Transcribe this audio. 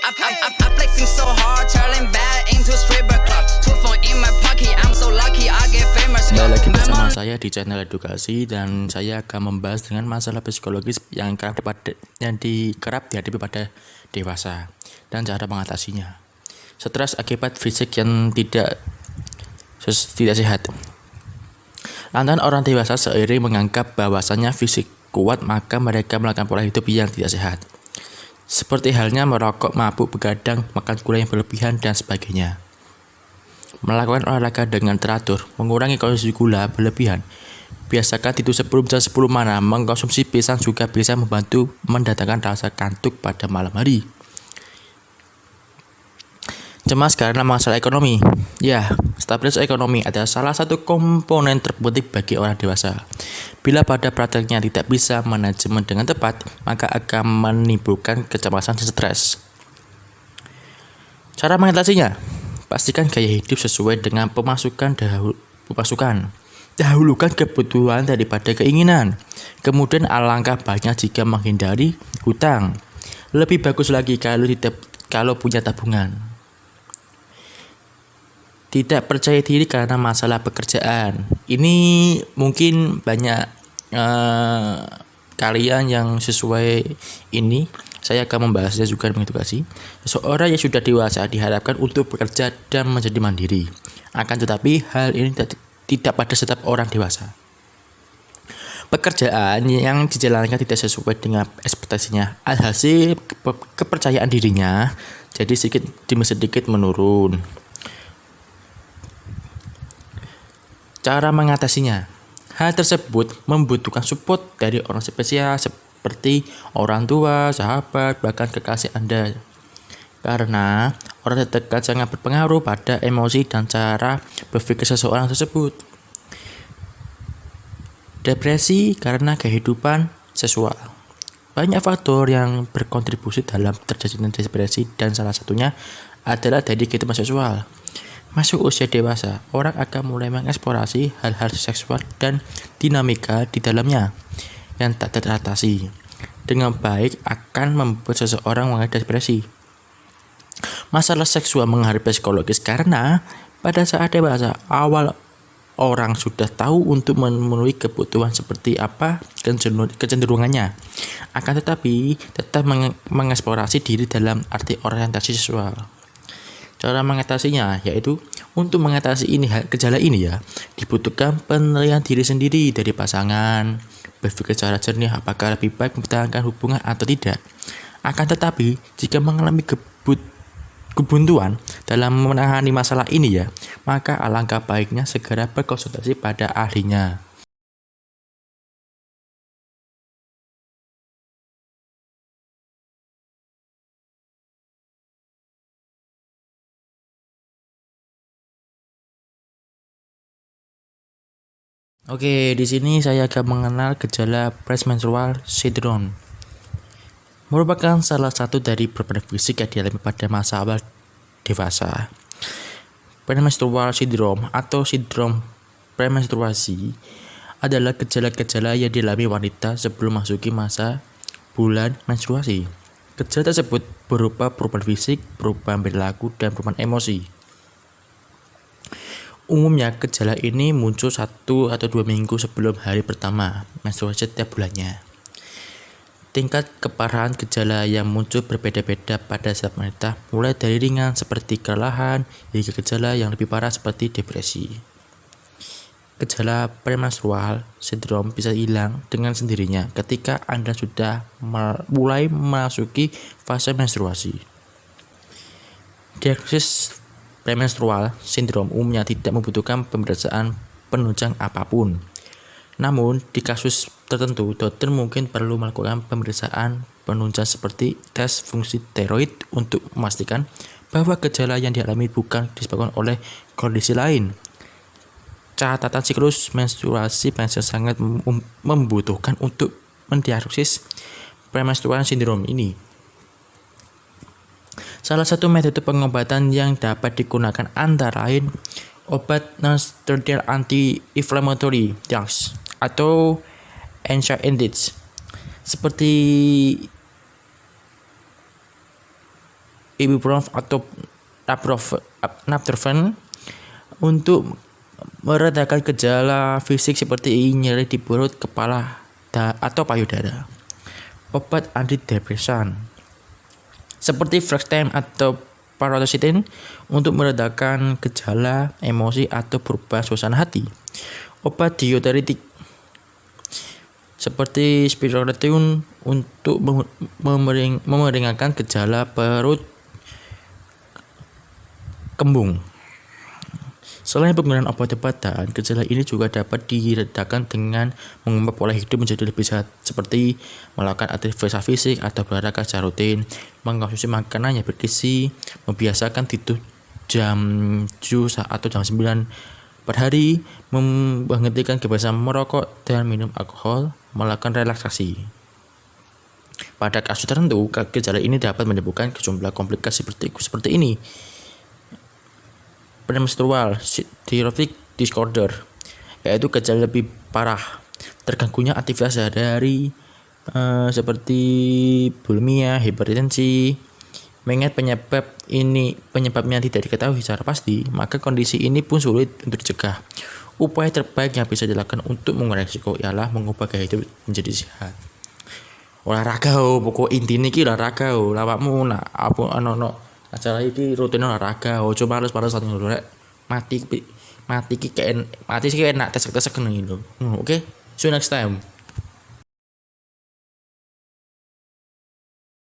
I'm flexing so hard, turning bad into stripper club. Two phone in my pocket, I'm so lucky I get famous. Kembali lagi bersama saya di channel edukasi, dan saya akan membahas dengan masalah psikologis yang kerap dihadapi pada dewasa dan cara mengatasinya. Stres akibat fisik yang tidak sehat. Lantaran orang dewasa seiring menganggap bahwasannya fisik kuat, maka mereka melakukan pola hidup yang tidak sehat. Seperti halnya merokok, mabuk, begadang, makan gula yang berlebihan, dan sebagainya. Melakukan olahraga dengan teratur, mengurangi konsumsi gula berlebihan, biasakan tidur sebelum jam 10 malam, mengkonsumsi pisang juga bisa membantu mendatangkan rasa kantuk pada malam hari. Cemas karena masalah ekonomi. Ya, stabilitas ekonomi adalah salah satu komponen terpenting bagi orang dewasa. Bila pada prakteknya tidak bisa manajemen dengan tepat, maka akan menimbulkan kecemasan dan stres. Cara mengatasinya, pastikan gaya hidup sesuai dengan pemasukan. Dahulukan kebutuhan daripada keinginan. Kemudian alangkah baiknya jika menghindari hutang. Lebih bagus lagi kalau punya tabungan. Tidak percaya diri karena masalah pekerjaan. Ini mungkin banyak kalian yang sesuai ini. Saya akan membahasnya juga dengan edukasi. Seseorang yang sudah dewasa diharapkan untuk bekerja dan menjadi mandiri. Akan tetapi hal ini tidak pada setiap orang dewasa. Pekerjaan yang dijalankan tidak sesuai dengan ekspektasinya. Alhasil kepercayaan dirinya jadi sedikit demi sedikit menurun. Cara mengatasinya, hal tersebut membutuhkan support dari orang spesial seperti orang tua, sahabat, bahkan kekasih Anda. Karena orang terdekat sangat berpengaruh pada emosi dan cara berpikir seseorang tersebut. Depresi karena kehidupan seksual. Banyak faktor yang berkontribusi dalam terjadinya depresi, dan salah satunya adalah dari kehidupan seksual. Masuk usia dewasa, orang akan mulai mengeksplorasi hal-hal seksual dan dinamika di dalamnya yang tak teratasi dengan baik akan membuat seseorang mengalami depresi. Masalah seksual mengaruhi psikologis karena pada saat dewasa awal orang sudah tahu untuk memenuhi kebutuhan seperti apa kecenderungannya, akan tetapi tetap mengeksplorasi diri dalam arti orientasi seksual. Cara mengatasinya yaitu untuk mengatasi gejala ini dibutuhkan penilaian diri sendiri dari pasangan, berpikir secara jernih apakah lebih baik mempertahankan hubungan atau tidak. Akan tetapi jika mengalami kebuntuan dalam menangani masalah ini maka alangkah baiknya segera berkonsultasi pada ahlinya. Oke, di sini saya akan mengenal gejala premenstrual syndrome. Merupakan salah satu dari beberapa fisik yang dialami pada masa awal dewasa. Premenstrual syndrome atau sindrom premenstruasi adalah gejala-gejala yang dialami wanita sebelum masuki masa bulan menstruasi. Gejala tersebut berupa perubahan fisik, perubahan perilaku, dan perubahan emosi. Umumnya gejala ini muncul 1 atau 2 minggu sebelum hari pertama menstruasi setiap bulannya. Tingkat keparahan gejala yang muncul berbeda-beda pada setiap wanita, mulai dari ringan seperti kelelahan hingga gejala yang lebih parah seperti depresi. Gejala premenstrual syndrome bisa hilang dengan sendirinya ketika Anda sudah mulai memasuki fase menstruasi. Diagnosis premenstrual syndrome umumnya tidak membutuhkan pemeriksaan penunjang apapun. Namun, di kasus tertentu, dokter mungkin perlu melakukan pemeriksaan penunjang seperti tes fungsi tiroid untuk memastikan bahwa gejala yang dialami bukan disebabkan oleh kondisi lain. Catatan siklus menstruasi sangat membutuhkan untuk mendiagnosis premenstrual syndrome ini. Salah satu metode pengobatan yang dapat digunakan antara lain obat non-steroidal anti-inflammatory drugs atau NSAIDs seperti ibuprofen atau Nabtrofen untuk meredakan gejala fisik seperti nyeri di perut, kepala, atau payudara. Obat antidepresan seperti Flextime atau Paroxetine untuk meredakan gejala emosi atau perubahan suasana hati. Obat diuretik seperti Spironolactone untuk memeringankan gejala perut kembung. Selain penggunaan obat-obatan, gejala ini juga dapat diredakan dengan mengubah pola hidup menjadi lebih sehat, seperti melakukan aktivitas fisik atau berolahraga secara rutin, mengkonsumsi makanan yang bergizi, membiasakan tidur jam 7 atau jam 9 per hari, menghentikan kebiasaan merokok dan minum alkohol, melakukan relaksasi. Pada kasus tertentu, gejala ini dapat menimbulkan sejumlah komplikasi seperti ini. Premenstrual thyroid disorder, yaitu gejala lebih parah, terganggunya aktivitas sehari-hari seperti bulimia, hipertensi. Mengingat penyebabnya tidak diketahui secara pasti, maka kondisi ini pun sulit untuk dicegah. Upaya terbaik yang bisa dilakukan untuk mengurangi risiko ialah mengubah gaya hidup menjadi sehat. Olahraga, pokok intinya ki olahraga, lawakmu nak apa acara iki rutin olahraga, ojo males-males satu rek. Mati ki kayak mati sih kayak enak tesek-tesek ngene lho. Oke. See you next time.